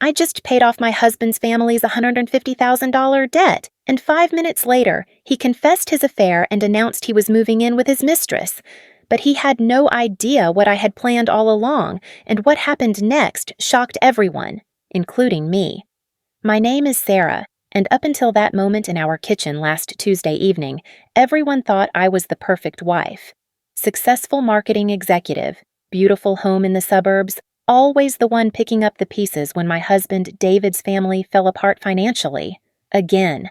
I just paid off my husband's family's $150,000 debt, and 5 minutes later, he confessed his affair and announced he was moving in with his mistress. But he had no idea what I had planned all along, and what happened next shocked everyone, including me. My name is Sarah, and up until that moment in our kitchen last Tuesday evening, everyone thought I was the perfect wife. Successful marketing executive, beautiful home in the suburbs, always the one picking up the pieces when my husband David's family fell apart financially. Again.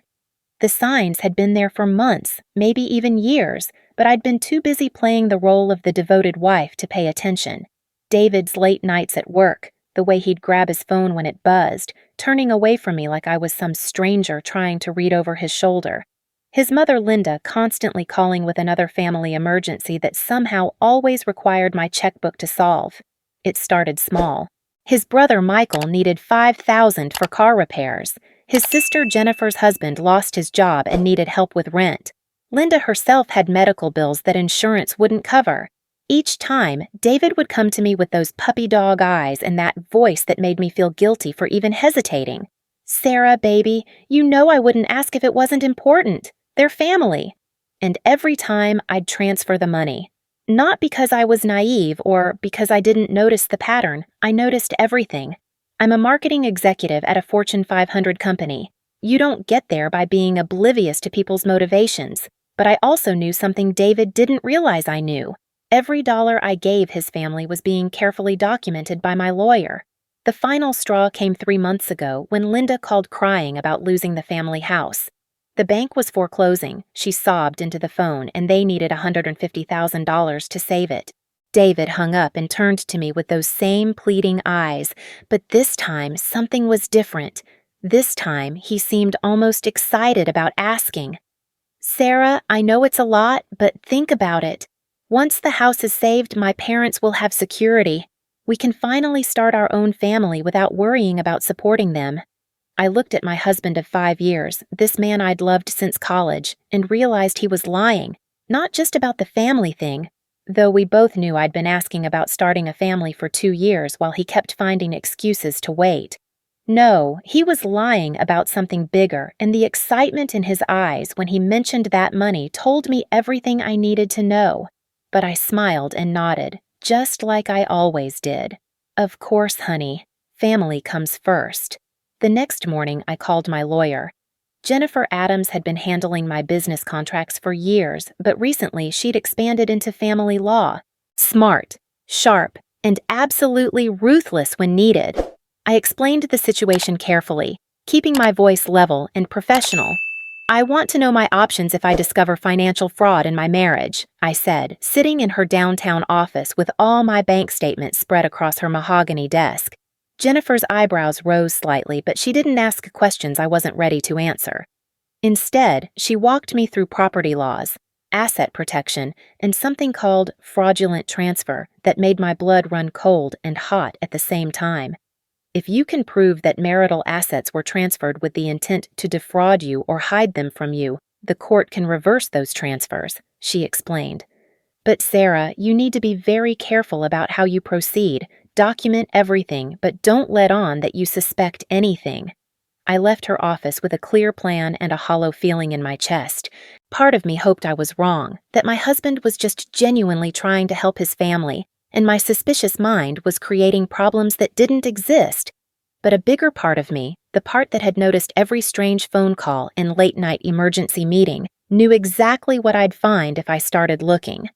The signs had been there for months, maybe even years, but I'd been too busy playing the role of the devoted wife to pay attention. David's late nights at work, the way he'd grab his phone when it buzzed, turning away from me like I was some stranger trying to read over his shoulder. His mother Linda constantly calling with another family emergency that somehow always required my checkbook to solve. It started small. His brother Michael needed $5,000 for car repairs. His sister Jennifer's husband lost his job and needed help with rent. Linda herself had medical bills that insurance wouldn't cover. Each time, David would come to me with those puppy dog eyes and that voice that made me feel guilty for even hesitating. "Sarah, baby, you know I wouldn't ask if it wasn't important. They're family." And every time I'd transfer the money. Not because I was naive or because I didn't notice the pattern. I noticed everything. I'm a marketing executive at a Fortune 500 company. You don't get there by being oblivious to people's motivations. But I also knew something David didn't realize I knew. Every dollar I gave his family was being carefully documented by my lawyer. The final straw came 3 months ago when Linda called crying about losing the family house. The bank was foreclosing, she sobbed into the phone, and they needed $150,000 to save it. David hung up and turned to me with those same pleading eyes, but this time something was different. This time he seemed almost excited about asking. "Sarah, I know it's a lot, but think about it. Once the house is saved, my parents will have security. We can finally start our own family without worrying about supporting them." I looked at my husband of 5 years, this man I'd loved since college, and realized he was lying, not just about the family thing, though we both knew I'd been asking about starting a family for 2 years while he kept finding excuses to wait. No, he was lying about something bigger, and the excitement in his eyes when he mentioned that money told me everything I needed to know. But I smiled and nodded, just like I always did. Of course, honey. Family comes first. The next morning, I called my lawyer. Jennifer Adams had been handling my business contracts for years, but recently she'd expanded into family law. Smart, sharp, and absolutely ruthless when needed. I explained the situation carefully, keeping my voice level and professional. "I want to know my options if I discover financial fraud in my marriage," I said, sitting in her downtown office with all my bank statements spread across her mahogany desk. Jennifer's eyebrows rose slightly, but she didn't ask questions I wasn't ready to answer. Instead, she walked me through property laws, asset protection, and something called fraudulent transfer that made my blood run cold and hot at the same time. If you can prove that marital assets were transferred with the intent to defraud you or hide them from you, the court can reverse those transfers, she explained. But Sarah, you need to be very careful about how you proceed. Document everything, but don't let on that you suspect anything. I left her office with a clear plan and a hollow feeling in my chest. Part of me hoped I was wrong, that my husband was just genuinely trying to help his family, and my suspicious mind was creating problems that didn't exist. But a bigger part of me, the part that had noticed every strange phone call and late-night emergency meeting, knew exactly what I'd find if I started looking.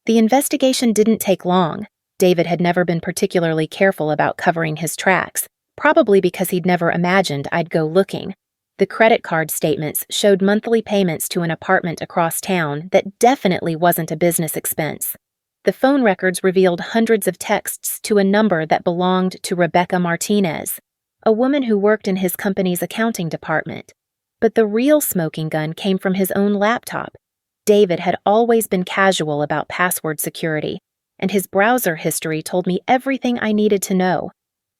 The investigation didn't take long. David had never been particularly careful about covering his tracks, probably because he'd never imagined I'd go looking. The credit card statements showed monthly payments to an apartment across town that definitely wasn't a business expense. The phone records revealed hundreds of texts to a number that belonged to Rebecca Martinez, a woman who worked in his company's accounting department. But the real smoking gun came from his own laptop. David had always been casual about password security, and his browser history told me everything I needed to know.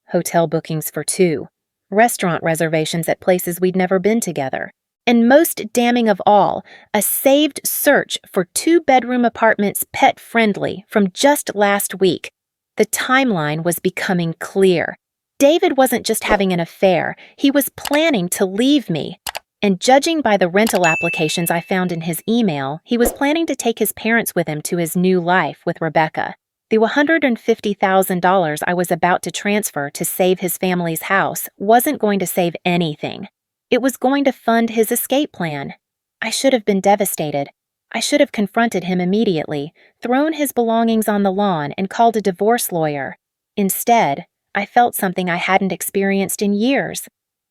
Hotel bookings for 2, restaurant reservations at places we'd never been together, and most damning of all, a saved search for 2-bedroom apartments pet-friendly from just last week. The timeline was becoming clear. David wasn't just having an affair, he was planning to leave me. And judging by the rental applications I found in his email, he was planning to take his parents with him to his new life with Rebecca. The $150,000 I was about to transfer to save his family's house wasn't going to save anything. It was going to fund his escape plan. I should have been devastated. I should have confronted him immediately, thrown his belongings on the lawn, and called a divorce lawyer. Instead, I felt something I hadn't experienced in years.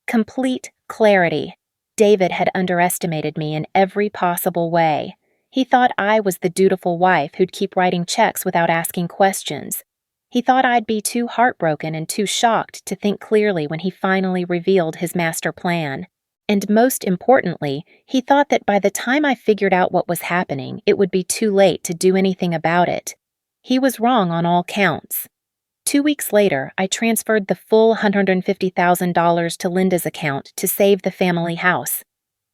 Complete clarity. David had underestimated me in every possible way. He thought I was the dutiful wife who'd keep writing checks without asking questions. He thought I'd be too heartbroken and too shocked to think clearly when he finally revealed his master plan. And most importantly, he thought that by the time I figured out what was happening, it would be too late to do anything about it. He was wrong on all counts. 2 weeks later, I transferred the full $150,000 to Linda's account to save the family house.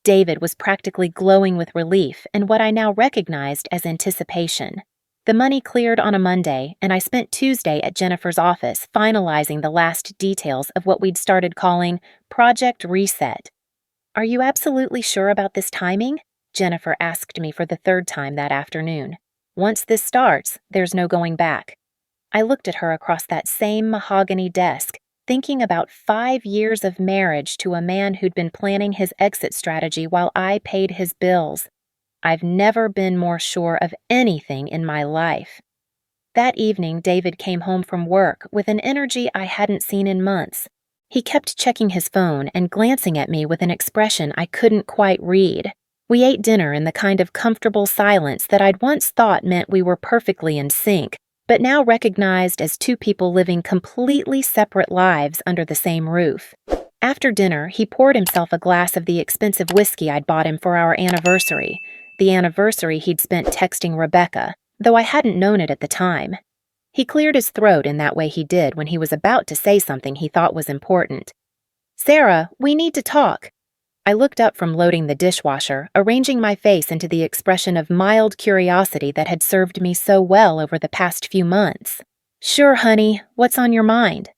David was practically glowing with relief and what I now recognized as anticipation. The money cleared on a Monday, and I spent Tuesday at Jennifer's office finalizing the last details of what we'd started calling Project Reset. "Are you absolutely sure about this timing?" Jennifer asked me for the third time that afternoon. "Once this starts, there's no going back." I looked at her across that same mahogany desk, thinking about 5 years of marriage to a man who'd been planning his exit strategy while I paid his bills. I've never been more sure of anything in my life. That evening, David came home from work with an energy I hadn't seen in months. He kept checking his phone and glancing at me with an expression I couldn't quite read. We ate dinner in the kind of comfortable silence that I'd once thought meant we were perfectly in sync, but now recognized as two people living completely separate lives under the same roof. After dinner, he poured himself a glass of the expensive whiskey I'd bought him for our anniversary, the anniversary he'd spent texting Rebecca, though I hadn't known it at the time. He cleared his throat in that way he did when he was about to say something he thought was important. "Sarah, we need to talk." I looked up from loading the dishwasher, arranging my face into the expression of mild curiosity that had served me so well over the past few months. "Sure, honey, what's on your mind?"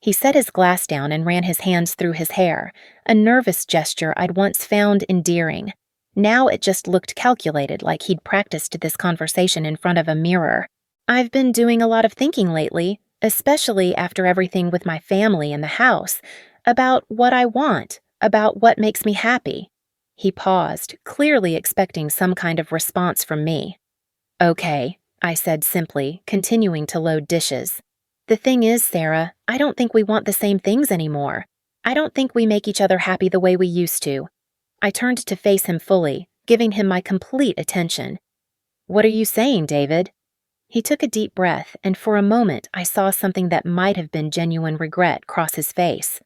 He set his glass down and ran his hands through his hair, a nervous gesture I'd once found endearing. Now it just looked calculated, like he'd practiced this conversation in front of a mirror. "I've been doing a lot of thinking lately, especially after everything with my family and the house, about what I want, about what makes me happy." He paused, clearly expecting some kind of response from me. "Okay," I said simply, continuing to load dishes. "The thing is, Sarah, I don't think we want the same things anymore. I don't think we make each other happy the way we used to." I turned to face him fully, giving him my complete attention. "What are you saying, David?" He took a deep breath, and for a moment I saw something that might have been genuine regret cross his face.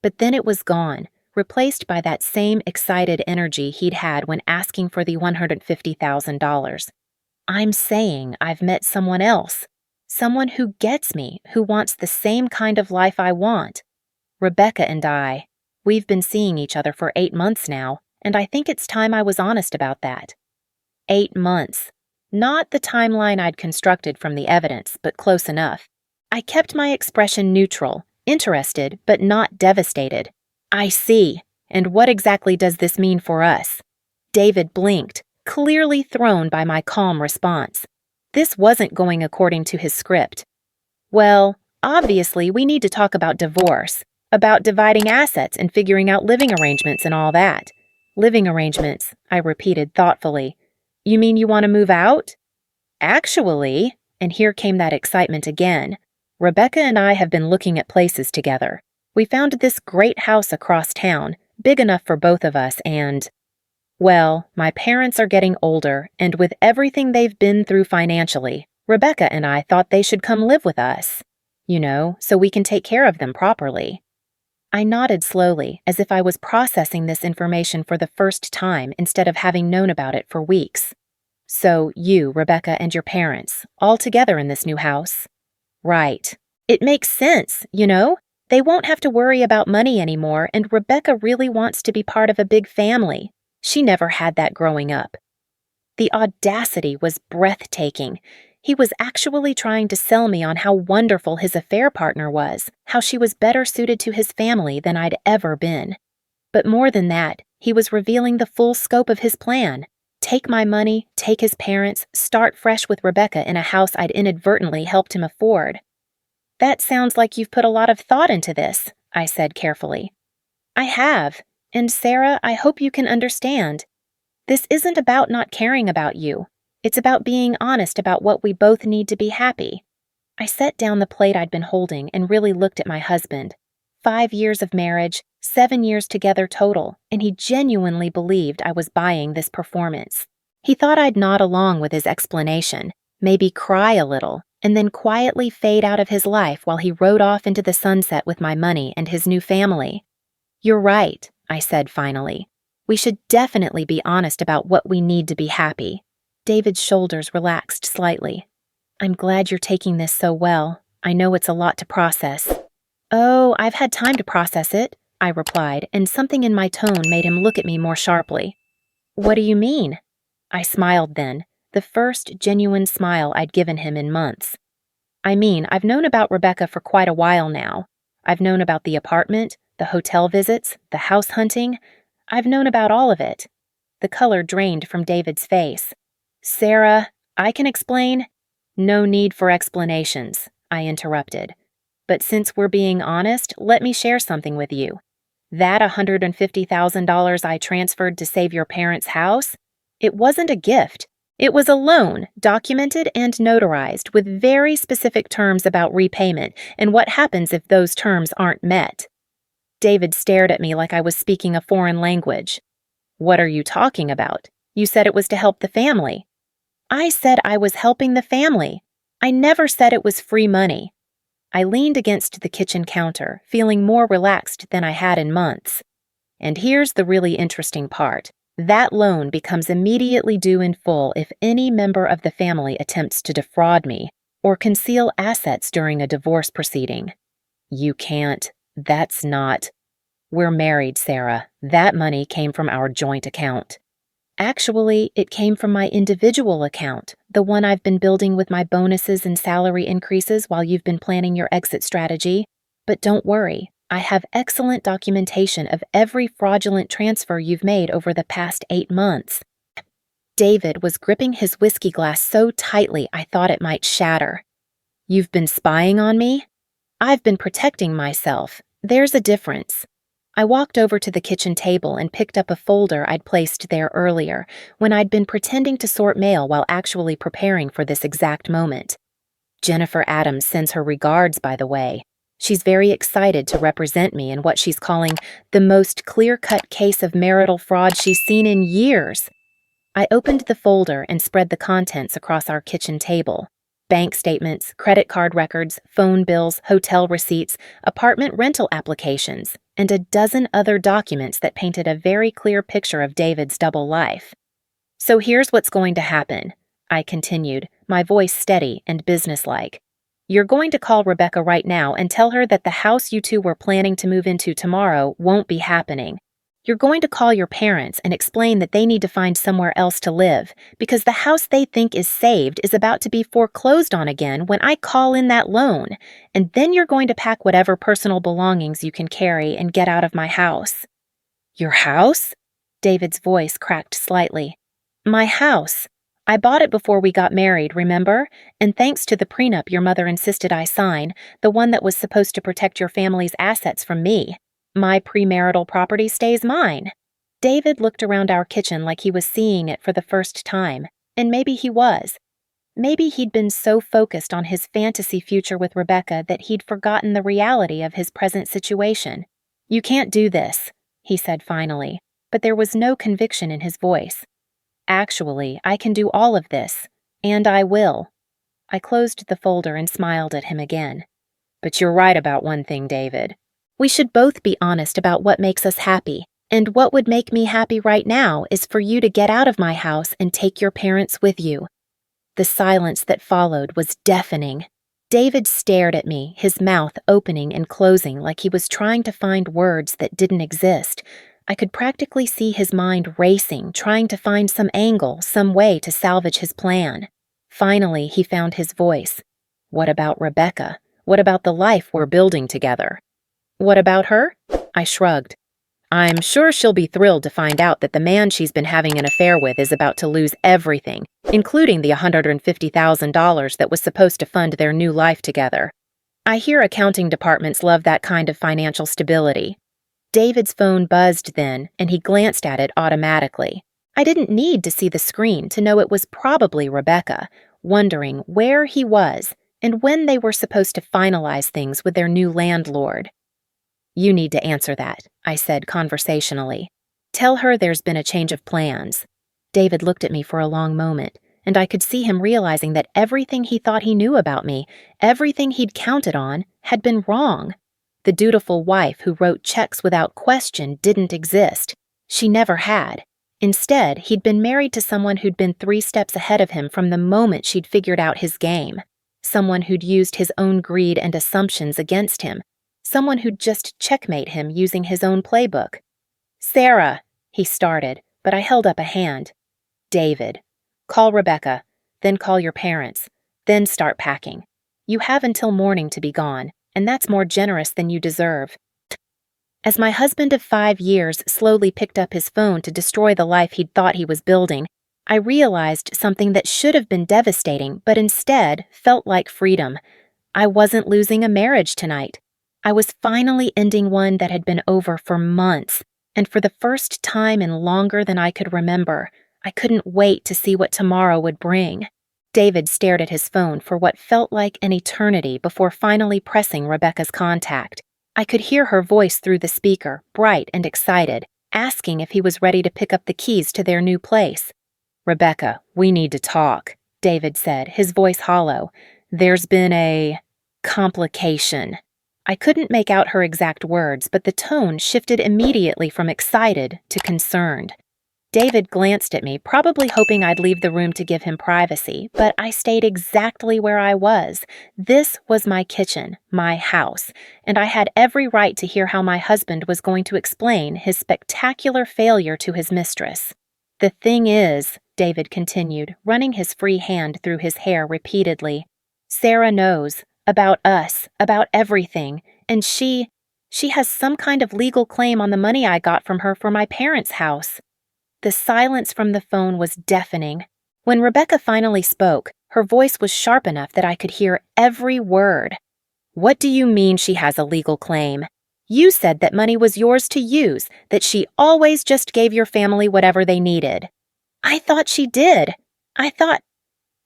But then it was gone, replaced by that same excited energy he'd had when asking for the $150,000. "I'm saying I've met someone else. Someone who gets me, who wants the same kind of life I want. Rebecca and we've been seeing each other for 8 months now, and I think it's time I was honest about that." 8 months. Not the timeline I'd constructed from the evidence, but close enough. I kept my expression neutral, interested, but not devastated. "I see. And what exactly does this mean for us?" David blinked, clearly thrown by my calm response. This wasn't going according to his script. "Well, obviously we need to talk about divorce, about dividing assets and figuring out living arrangements and all that." "Living arrangements," I repeated thoughtfully. "You mean you want to move out?" "Actually," and here came that excitement again, "Rebecca and I have been looking at places together. We found this great house across town, big enough for both of us, and, well, my parents are getting older, and with everything they've been through financially, Rebecca and I thought they should come live with us. You know, so we can take care of them properly." I nodded slowly, as if I was processing this information for the first time instead of having known about it for weeks. "So you, Rebecca, and your parents, all together in this new house?" "Right. It makes sense, you know? They won't have to worry about money anymore, and Rebecca really wants to be part of a big family. She never had that growing up." The audacity was breathtaking. He was actually trying to sell me on how wonderful his affair partner was, how she was better suited to his family than I'd ever been. But more than that, he was revealing the full scope of his plan. Take my money, take his parents, start fresh with Rebecca in a house I'd inadvertently helped him afford. "That sounds like you've put a lot of thought into this," I said carefully. "I have, and Sarah, I hope you can understand. This isn't about not caring about you. It's about being honest about what we both need to be happy." I set down the plate I'd been holding and really looked at my husband. 5 years of marriage, 7 years together total, and he genuinely believed I was buying this performance. He thought I'd nod along with his explanation, maybe cry a little, and then quietly fade out of his life while he rode off into the sunset with my money and his new family. "You're right," I said finally. "We should definitely be honest about what we need to be happy." David's shoulders relaxed slightly. "I'm glad you're taking this so well. I know it's a lot to process." "Oh, I've had time to process it," I replied, and something in my tone made him look at me more sharply. "What do you mean?" I smiled then, the first genuine smile I'd given him in months. "I mean, I've known about Rebecca for quite a while now. I've known about the apartment, the hotel visits, the house hunting. I've known about all of it." The color drained from David's face. "Sarah, I can explain." "No need for explanations," I interrupted. "But since we're being honest, let me share something with you. That $150,000 I transferred to save your parents' house, it wasn't a gift. It was a loan, documented and notarized, with very specific terms about repayment and what happens if those terms aren't met." David stared at me like I was speaking a foreign language. "What are you talking about? You said it was to help the family." "I said I was helping the family. I never said it was free money." I leaned against the kitchen counter, feeling more relaxed than I had in months. "And here's the really interesting part. That loan becomes immediately due in full if any member of the family attempts to defraud me or conceal assets during a divorce proceeding." "You can't. That's not." "We're married, Sarah. That money came from our joint account." "Actually, it came from my individual account, the one I've been building with my bonuses and salary increases while you've been planning your exit strategy. But don't worry, I have excellent documentation of every fraudulent transfer you've made over the past 8 months." David was gripping his whiskey glass so tightly I thought it might shatter. "You've been spying on me?" "I've been protecting myself. There's a difference." I walked over to the kitchen table and picked up a folder I'd placed there earlier, when I'd been pretending to sort mail while actually preparing for this exact moment. "Jennifer Adams sends her regards, by the way. She's very excited to represent me in what she's calling the most clear-cut case of marital fraud she's seen in years." I opened the folder and spread the contents across our kitchen table. Bank statements, credit card records, phone bills, hotel receipts, apartment rental applications, and a dozen other documents that painted a very clear picture of David's double life. "So here's what's going to happen," I continued, my voice steady and businesslike. "You're going to call Rebecca right now and tell her that the house you two were planning to move into tomorrow won't be happening. You're going to call your parents and explain that they need to find somewhere else to live, because the house they think is saved is about to be foreclosed on again when I call in that loan, and then you're going to pack whatever personal belongings you can carry and get out of my house." "Your house?" David's voice cracked slightly. "My house. I bought it before we got married, remember? And thanks to the prenup your mother insisted I sign, the one that was supposed to protect your family's assets from me. My premarital property stays mine." David looked around our kitchen like he was seeing it for the first time, and maybe he was. Maybe he'd been so focused on his fantasy future with Rebecca that he'd forgotten the reality of his present situation. "You can't do this," he said finally, but there was no conviction in his voice. "Actually, I can do all of this, and I will." I closed the folder and smiled at him again. "But you're right about one thing, David. We should both be honest about what makes us happy, and what would make me happy right now is for you to get out of my house and take your parents with you." The silence that followed was deafening. David stared at me, his mouth opening and closing like he was trying to find words that didn't exist. I could practically see his mind racing, trying to find some angle, some way to salvage his plan. Finally, he found his voice. What about Rebecca? What about the life we're building together? What about her? I shrugged. I'm sure she'll be thrilled to find out that the man she's been having an affair with is about to lose everything, including the $150,000 that was supposed to fund their new life together. I hear accounting departments love that kind of financial stability. David's phone buzzed then, and he glanced at it automatically. I didn't need to see the screen to know it was probably Rebecca, wondering where he was and when they were supposed to finalize things with their new landlord. You need to answer that, I said conversationally. Tell her there's been a change of plans. David looked at me for a long moment, and I could see him realizing that everything he thought he knew about me, everything he'd counted on, had been wrong. The dutiful wife who wrote checks without question didn't exist. She never had. Instead, he'd been married to someone who'd been 3 steps ahead of him from the moment she'd figured out his game. Someone who'd used his own greed and assumptions against him. Someone who'd just checkmate him using his own playbook. Sarah, he started, but I held up a hand. David, call Rebecca, then call your parents, then start packing. You have until morning to be gone, and that's more generous than you deserve. As my husband of 5 years slowly picked up his phone to destroy the life he'd thought he was building, I realized something that should have been devastating, but instead felt like freedom. I wasn't losing a marriage tonight. I was finally ending one that had been over for months, and for the first time in longer than I could remember, I couldn't wait to see what tomorrow would bring. David stared at his phone for what felt like an eternity before finally pressing Rebecca's contact. I could hear her voice through the speaker, bright and excited, asking if he was ready to pick up the keys to their new place. Rebecca, we need to talk, David said, his voice hollow. There's been a complication. I couldn't make out her exact words, but the tone shifted immediately from excited to concerned. David glanced at me, probably hoping I'd leave the room to give him privacy, but I stayed exactly where I was. This was my kitchen, my house, and I had every right to hear how my husband was going to explain his spectacular failure to his mistress. The thing is, David continued, running his free hand through his hair repeatedly, Sarah knows about us, about everything, and she has some kind of legal claim on the money I got from her for my parents' house. The silence from the phone was deafening. When Rebecca finally spoke, her voice was sharp enough that I could hear every word. What do you mean she has a legal claim? You said that money was yours to use, that she always just gave your family whatever they needed. I thought she did.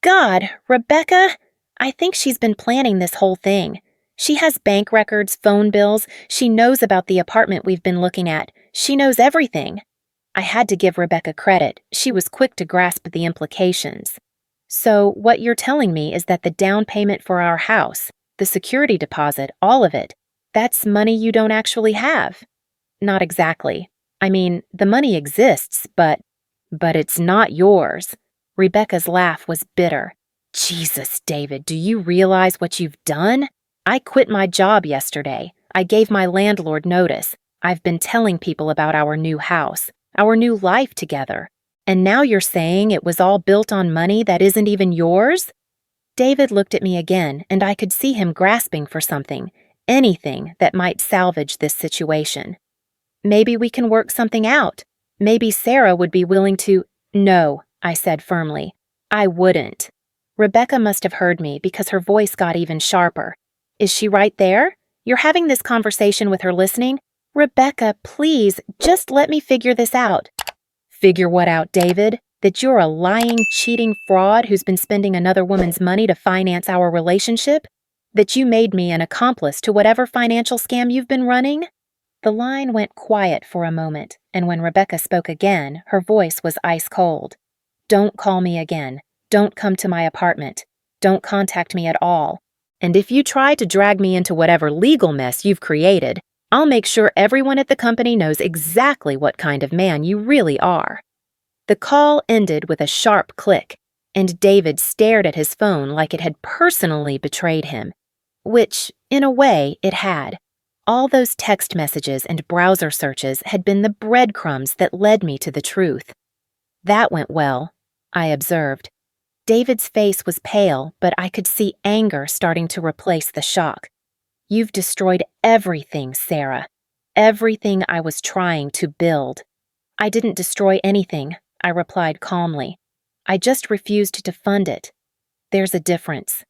God, Rebecca, I think she's been planning this whole thing. She has bank records, phone bills. She knows about the apartment we've been looking at. She knows everything. I had to give Rebecca credit. She was quick to grasp the implications. So what you're telling me is that the down payment for our house, the security deposit, all of it, that's money you don't actually have? Not exactly. I mean, the money exists, but it's not yours. Rebecca's laugh was bitter. Jesus, David, do you realize what you've done? I quit my job yesterday. I gave my landlord notice. I've been telling people about our new house, our new life together. And now you're saying it was all built on money that isn't even yours? David looked at me again, and I could see him grasping for something, anything that might salvage this situation. Maybe we can work something out. Maybe Sarah would be willing to— No, I said firmly. I wouldn't. Rebecca must have heard me because her voice got even sharper. Is she right there? You're having this conversation with her listening? Rebecca, please, just let me figure this out. Figure what out, David? That you're a lying, cheating fraud who's been spending another woman's money to finance our relationship? That you made me an accomplice to whatever financial scam you've been running? The line went quiet for a moment, and when Rebecca spoke again, her voice was ice cold. Don't call me again. Don't come to my apartment. Don't contact me at all. And if you try to drag me into whatever legal mess you've created, I'll make sure everyone at the company knows exactly what kind of man you really are. The call ended with a sharp click, and David stared at his phone like it had personally betrayed him, which, in a way, it had. All those text messages and browser searches had been the breadcrumbs that led me to the truth. That went well, I observed. David's face was pale, but I could see anger starting to replace the shock. "You've destroyed everything, Sarah. Everything I was trying to build." "I didn't destroy anything," I replied calmly. "I just refused to fund it." "There's a difference."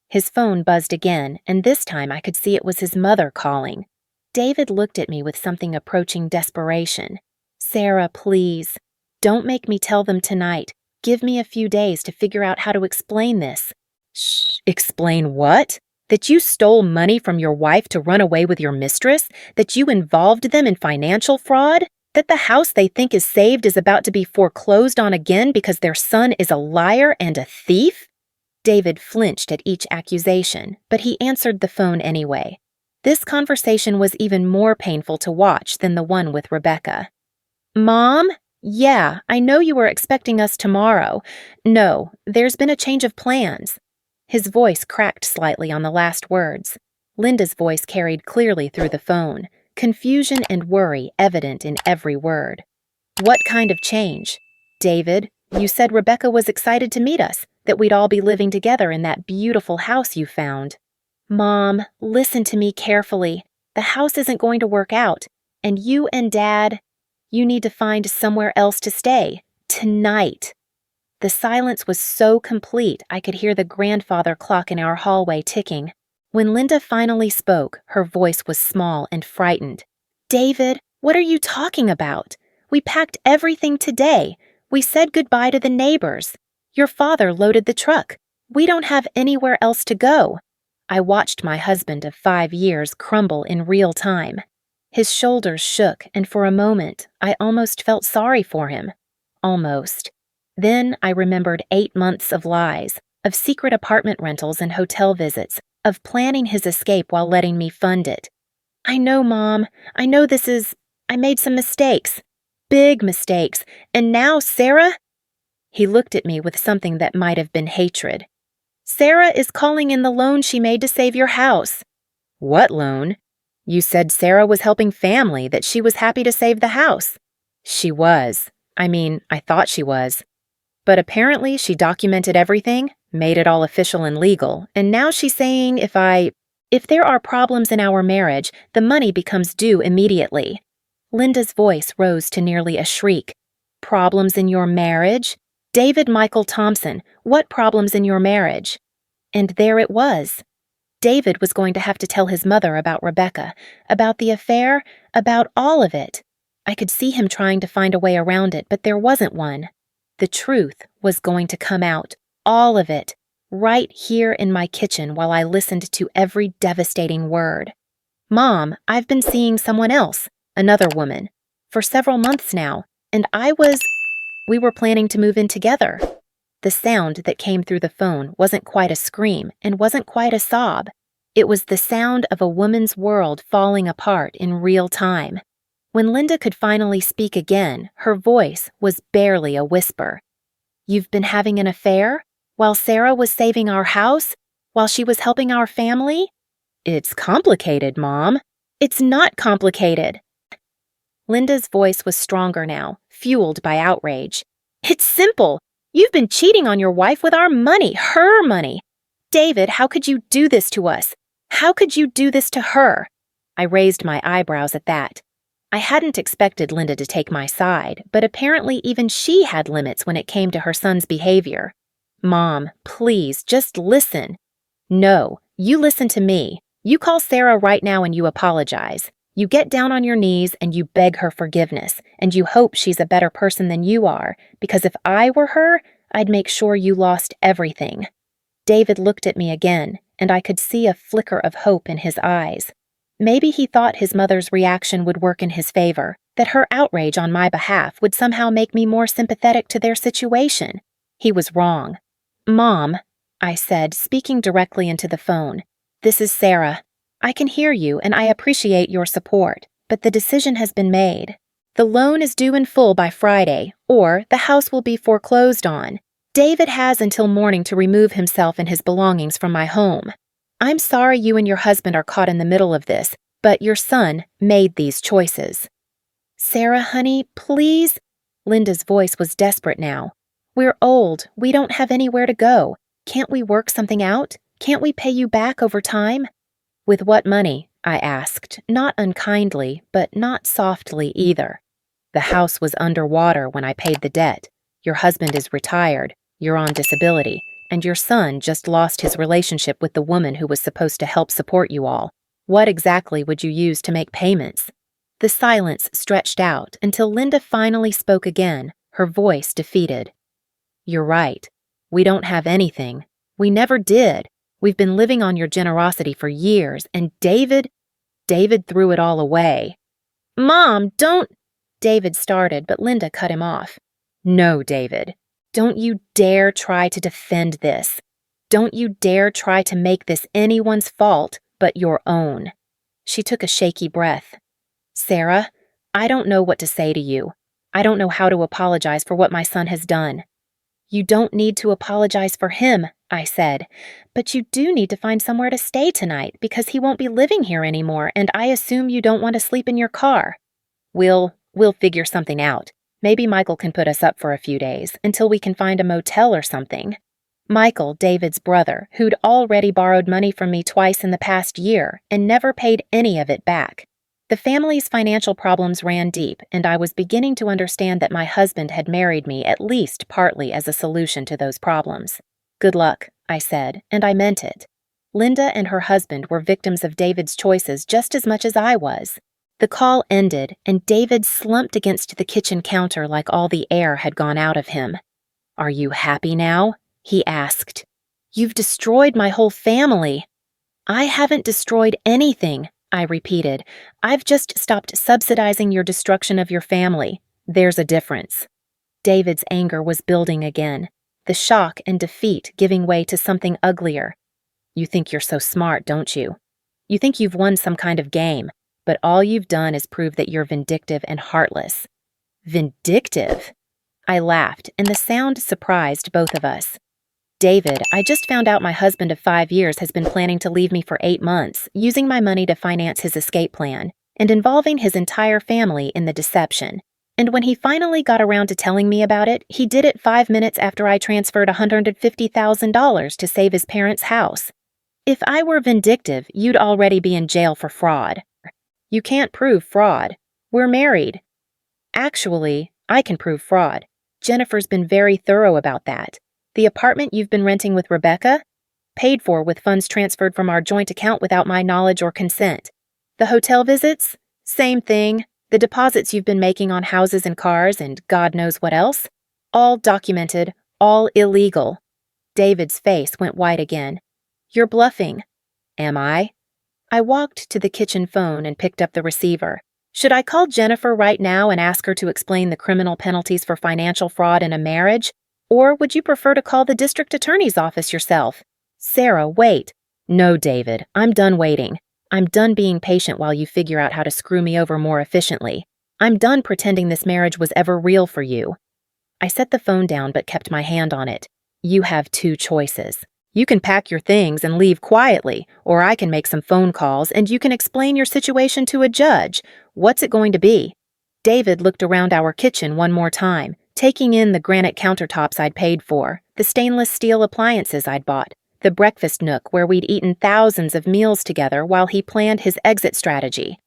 His phone buzzed again, and this time I could see it was his mother calling. David looked at me with something approaching desperation. "Sarah, please. Don't make me tell them tonight. Give me a few days to figure out how to explain this." "Shh, explain what? That you stole money from your wife to run away with your mistress? That you involved them in financial fraud? That the house they think is saved is about to be foreclosed on again because their son is a liar and a thief?" David flinched at each accusation, but he answered the phone anyway. This conversation was even more painful to watch than the one with Rebecca. "Mom? Yeah, I know you were expecting us tomorrow. No, there's been a change of plans." His voice cracked slightly on the last words. Linda's voice carried clearly through the phone, confusion and worry evident in every word. "What kind of change?" "David, you said Rebecca was excited to meet us, that we'd all be living together in that beautiful house you found." "Mom, listen to me carefully. The house isn't going to work out, and you and Dad, you need to find somewhere else to stay. Tonight." The silence was so complete I could hear the grandfather clock in our hallway ticking. When Linda finally spoke, her voice was small and frightened. "David, what are you talking about? We packed everything today. We said goodbye to the neighbors. Your father loaded the truck. We don't have anywhere else to go." I watched my husband of 5 years crumble in real time. His shoulders shook, and for a moment, I almost felt sorry for him. Almost. Then I remembered 8 months of lies, of secret apartment rentals and hotel visits, of planning his escape while letting me fund it. "I know, Mom. I know I made some mistakes. Big mistakes. And now, Sarah—" He looked at me with something that might have been hatred. "Sarah is calling in the loan she made to save your house." "What loan? You said Sarah was helping family, that she was happy to save the house." "She was. I thought she was. But apparently she documented everything, made it all official and legal, and now she's saying if there are problems in our marriage, the money becomes due immediately." Linda's voice rose to nearly a shriek. "Problems in your marriage? David Michael Thompson, what problems in your marriage?" And there it was. David was going to have to tell his mother about Rebecca, about the affair, about all of it. I could see him trying to find a way around it, but there wasn't one. The truth was going to come out, all of it, right here in my kitchen while I listened to every devastating word. "Mom, I've been seeing someone else, another woman, for several months now, and we were planning to move in together." The sound that came through the phone wasn't quite a scream and wasn't quite a sob. It was the sound of a woman's world falling apart in real time. When Linda could finally speak again, her voice was barely a whisper. "You've been having an affair? While Sarah was saving our house? While she was helping our family?" "It's complicated, Mom." "It's not complicated." Linda's voice was stronger now, fueled by outrage. "It's simple. You've been cheating on your wife with our money, her money. David, how could you do this to us? How could you do this to her?" I raised my eyebrows at that. I hadn't expected Linda to take my side, but apparently even she had limits when it came to her son's behavior. "Mom, please, just listen." "No, you listen to me. You call Sarah right now and you apologize. You get down on your knees and you beg her forgiveness, and you hope she's a better person than you are, because if I were her, I'd make sure you lost everything." David looked at me again, and I could see a flicker of hope in his eyes. Maybe he thought his mother's reaction would work in his favor, that her outrage on my behalf would somehow make me more sympathetic to their situation. He was wrong. "Mom," I said, speaking directly into the phone, "this is Sarah. I can hear you and I appreciate your support, but the decision has been made. The loan is due in full by Friday, or the house will be foreclosed on. David has until morning to remove himself and his belongings from my home. I'm sorry you and your husband are caught in the middle of this, but your son made these choices." "Sarah, honey, please." Linda's voice was desperate now. We're old. We don't have anywhere to go. Can't we work something out? Can't we pay you back over time? With what money? I asked, not unkindly, but not softly either. The house was underwater when I paid the debt. Your husband is retired, you're on disability, and your son just lost his relationship with the woman who was supposed to help support you all. What exactly would you use to make payments? The silence stretched out until Linda finally spoke again, her voice defeated. You're right. We don't have anything. We never did. We've been living on your generosity for years, and David threw it all away. Mom, don't... David started, but Linda cut him off. No, David. Don't you dare try to defend this. Don't you dare try to make this anyone's fault but your own. She took a shaky breath. Sarah, I don't know what to say to you. I don't know how to apologize for what my son has done. You don't need to apologize for him, I said, but you do need to find somewhere to stay tonight because he won't be living here anymore, and I assume you don't want to sleep in your car. We'll figure something out. Maybe Michael can put us up for a few days until we can find a motel or something. Michael, David's brother, who'd already borrowed money from me twice in the past year and never paid any of it back. The family's financial problems ran deep, and I was beginning to understand that my husband had married me at least partly as a solution to those problems. Good luck, I said, and I meant it. Linda and her husband were victims of David's choices just as much as I was. The call ended, and David slumped against the kitchen counter like all the air had gone out of him. Are you happy now? He asked. You've destroyed my whole family. I haven't destroyed anything, I repeated. I've just stopped subsidizing your destruction of your family. There's a difference. David's anger was building again, the shock and defeat giving way to something uglier. You think you're so smart, don't you? You think you've won some kind of game, but all you've done is prove that you're vindictive and heartless. Vindictive? I laughed, and the sound surprised both of us. David, I just found out my husband of 5 years has been planning to leave me for 8 months, using my money to finance his escape plan, and involving his entire family in the deception. And when he finally got around to telling me about it, he did it 5 minutes after I transferred $150,000 to save his parents' house. If I were vindictive, you'd already be in jail for fraud. You can't prove fraud. We're married. Actually, I can prove fraud. Jennifer's been very thorough about that. The apartment you've been renting with Rebecca? Paid for with funds transferred from our joint account without my knowledge or consent. The hotel visits? Same thing. The deposits you've been making on houses and cars and God knows what else? All documented, all illegal. David's face went white again. You're bluffing. Am I? I walked to the kitchen phone and picked up the receiver. Should I call Jennifer right now and ask her to explain the criminal penalties for financial fraud in a marriage? Or would you prefer to call the district attorney's office yourself? Sarah, wait. No, David, I'm done waiting. I'm done being patient while you figure out how to screw me over more efficiently. I'm done pretending this marriage was ever real for you. I set the phone down but kept my hand on it. You have 2 choices. You can pack your things and leave quietly, or I can make some phone calls and you can explain your situation to a judge. What's it going to be? David looked around our kitchen one more time, taking in the granite countertops I'd paid for, the stainless steel appliances I'd bought, the breakfast nook where we'd eaten thousands of meals together while he planned his exit strategy.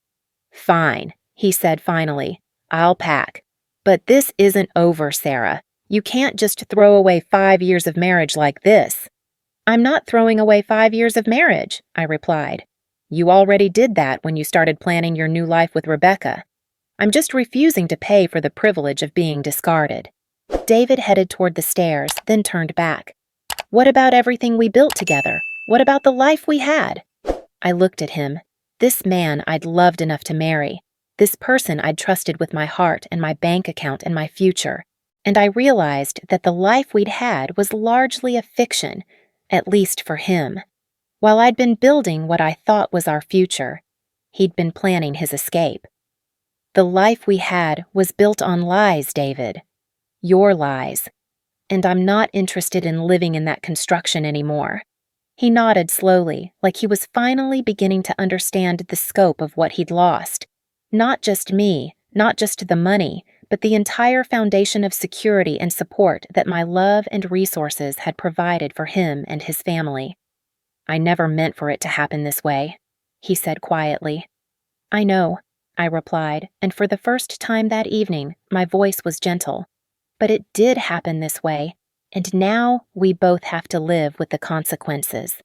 Fine, he said finally. I'll pack. But this isn't over, Sarah. You can't just throw away 5 years of marriage like this. I'm not throwing away 5 years of marriage, I replied. You already did that when you started planning your new life with Rebecca. I'm just refusing to pay for the privilege of being discarded. David headed toward the stairs, then turned back. What about everything we built together? What about the life we had? I looked at him. This man I'd loved enough to marry. This person I'd trusted with my heart and my bank account and my future. And I realized that the life we'd had was largely a fiction, at least for him. While I'd been building what I thought was our future, he'd been planning his escape. The life we had was built on lies, David. Your lies. And I'm not interested in living in that construction anymore. He nodded slowly, like he was finally beginning to understand the scope of what he'd lost. Not just me, not just the money, but the entire foundation of security and support that my love and resources had provided for him and his family. "I never meant for it to happen this way," he said quietly. "I know," I replied, and for the first time that evening, my voice was gentle. "But it did happen this way, and now we both have to live with the consequences."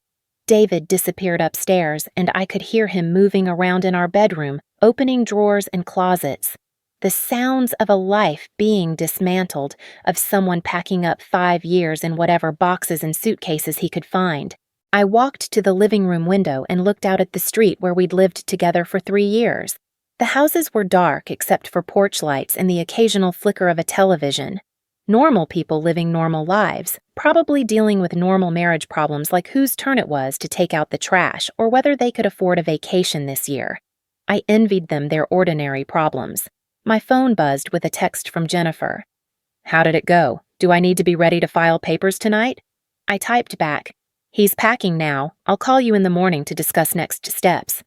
David disappeared upstairs, and I could hear him moving around in our bedroom, opening drawers and closets. The sounds of a life being dismantled, of someone packing up 5 years in whatever boxes and suitcases he could find. I walked to the living room window and looked out at the street where we'd lived together for 3 years. The houses were dark except for porch lights and the occasional flicker of a television. Normal people living normal lives, probably dealing with normal marriage problems like whose turn it was to take out the trash or whether they could afford a vacation this year. I envied them their ordinary problems. My phone buzzed with a text from Jennifer. "How did it go? Do I need to be ready to file papers tonight?" I typed back, "He's packing now. I'll call you in the morning to discuss next steps."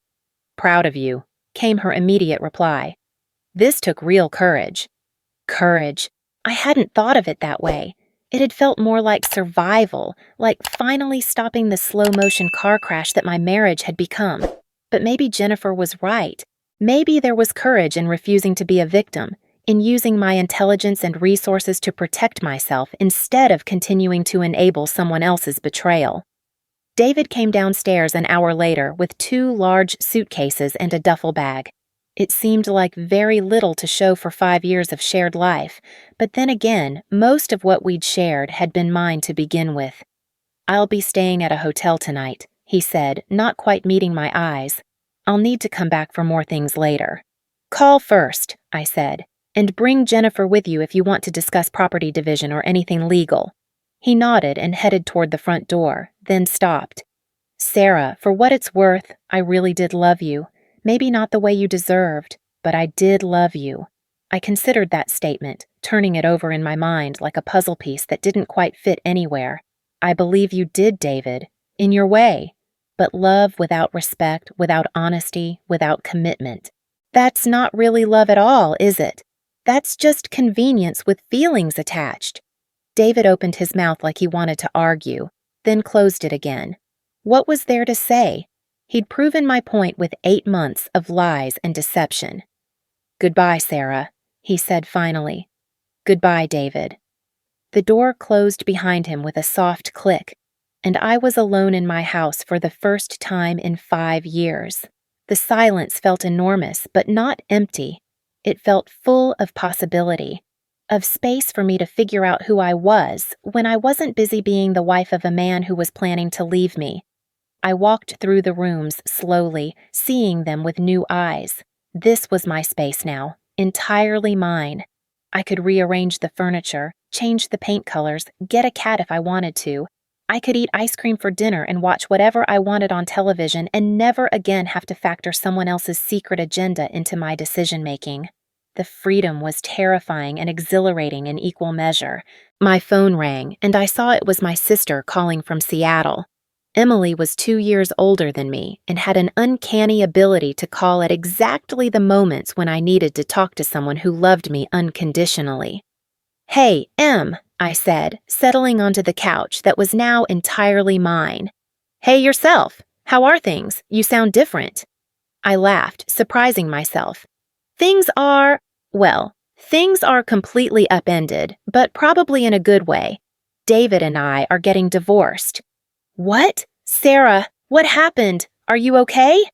"Proud of you," came her immediate reply. This took real courage. Courage. I hadn't thought of it that way. It had felt more like survival, like finally stopping the slow-motion car crash that my marriage had become. But maybe Jennifer was right. Maybe there was courage in refusing to be a victim, in using my intelligence and resources to protect myself instead of continuing to enable someone else's betrayal. David came downstairs an hour later with 2 large suitcases and a duffel bag. It seemed like very little to show for 5 years of shared life, but then again, most of what we'd shared had been mine to begin with. "I'll be staying at a hotel tonight," he said, not quite meeting my eyes. "I'll need to come back for more things later." "Call first," I said, "and bring Jennifer with you if you want to discuss property division or anything legal." He nodded and headed toward the front door, then stopped. "Sarah, for what it's worth, I really did love you. Maybe not the way you deserved, but I did love you." I considered that statement, turning it over in my mind like a puzzle piece that didn't quite fit anywhere. "I believe you did, David, in your way. But love without respect, without honesty, without commitment. That's not really love at all, is it? That's just convenience with feelings attached." David opened his mouth like he wanted to argue, then closed it again. What was there to say? He'd proven my point with 8 months of lies and deception. "Goodbye, Sarah," he said finally. "Goodbye, David." The door closed behind him with a soft click, and I was alone in my house for the first time in 5 years. The silence felt enormous, but not empty. It felt full of possibility, of space for me to figure out who I was when I wasn't busy being the wife of a man who was planning to leave me. I walked through the rooms slowly, seeing them with new eyes. This was my space now, entirely mine. I could rearrange the furniture, change the paint colors, get a cat if I wanted to. I could eat ice cream for dinner and watch whatever I wanted on television and never again have to factor someone else's secret agenda into my decision-making. The freedom was terrifying and exhilarating in equal measure. My phone rang, and I saw it was my sister calling from Seattle. Emily was 2 years older than me and had an uncanny ability to call at exactly the moments when I needed to talk to someone who loved me unconditionally. "Hey, Em," I said, settling onto the couch that was now entirely mine. "Hey yourself, how are things? You sound different." I laughed, surprising myself. Things are completely upended, but probably in a good way. David and I are getting divorced. "What? Sarah, what happened? Are you okay?"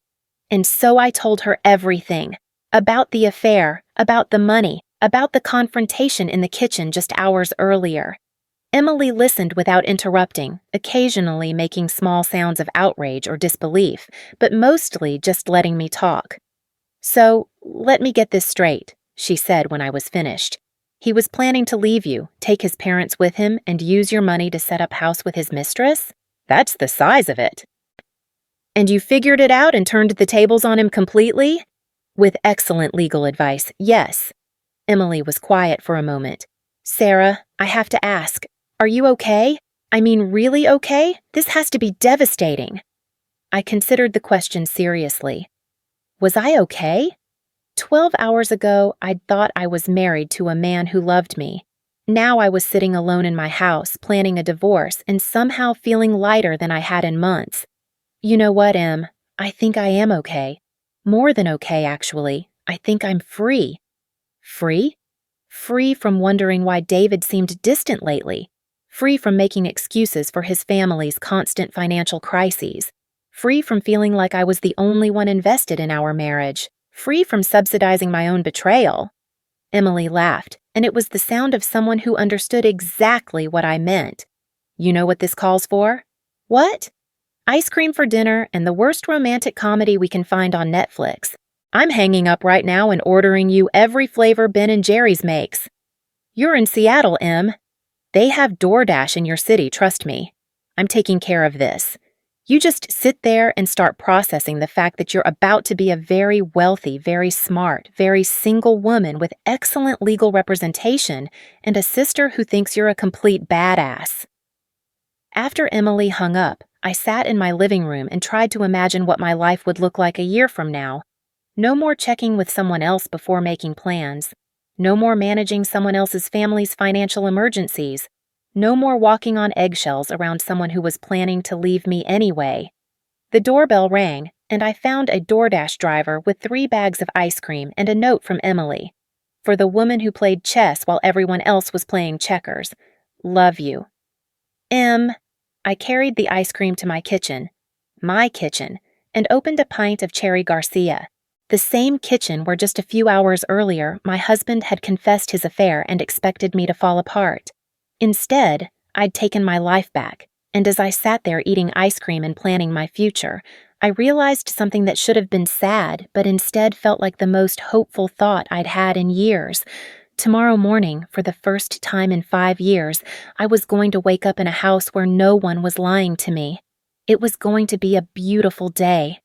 And so I told her everything. About the affair, about the money, about the confrontation in the kitchen just hours earlier. Emily listened without interrupting, occasionally making small sounds of outrage or disbelief, but mostly just letting me talk. "So, let me get this straight," she said when I was finished. "He was planning to leave you, take his parents with him, and use your money to set up house with his mistress? That's the size of it." "And you figured it out and turned the tables on him completely?" "With excellent legal advice, yes." Emily was quiet for a moment. "Sarah, I have to ask, are you okay? I mean, really okay? This has to be devastating." I considered the question seriously. Was I okay? 12 hours ago, I'd thought I was married to a man who loved me. Now I was sitting alone in my house, planning a divorce, and somehow feeling lighter than I had in months. You know what, Em? I think I am okay. More than okay, actually. I think I'm free. Free? Free from wondering why David seemed distant lately. Free from making excuses for his family's constant financial crises. Free from feeling like I was the only one invested in our marriage. Free from subsidizing my own betrayal. Emily laughed, and it was the sound of someone who understood exactly what I meant. You know what this calls for? What? Ice cream for dinner and the worst romantic comedy we can find on Netflix. I'm hanging up right now and ordering you every flavor Ben & Jerry's makes. You're in Seattle, Em. They have DoorDash in your city, trust me. I'm taking care of this. You just sit there and start processing the fact that you're about to be a very wealthy, very smart, very single woman with excellent legal representation and a sister who thinks you're a complete badass. After Emily hung up, I sat in my living room and tried to imagine what my life would look like a year from now. No more checking with someone else before making plans. No more managing someone else's family's financial emergencies. No more walking on eggshells around someone who was planning to leave me anyway. The doorbell rang, and I found a DoorDash driver with 3 bags of ice cream and a note from Emily. For the woman who played chess while everyone else was playing checkers. Love you. I carried the ice cream to my kitchen, and opened a pint of Cherry Garcia. The same kitchen where just a few hours earlier my husband had confessed his affair and expected me to fall apart. Instead, I'd taken my life back, and as I sat there eating ice cream and planning my future, I realized something that should have been sad, but instead felt like the most hopeful thought I'd had in years. Tomorrow morning, for the first time in 5 years, I was going to wake up in a house where no one was lying to me. It was going to be a beautiful day.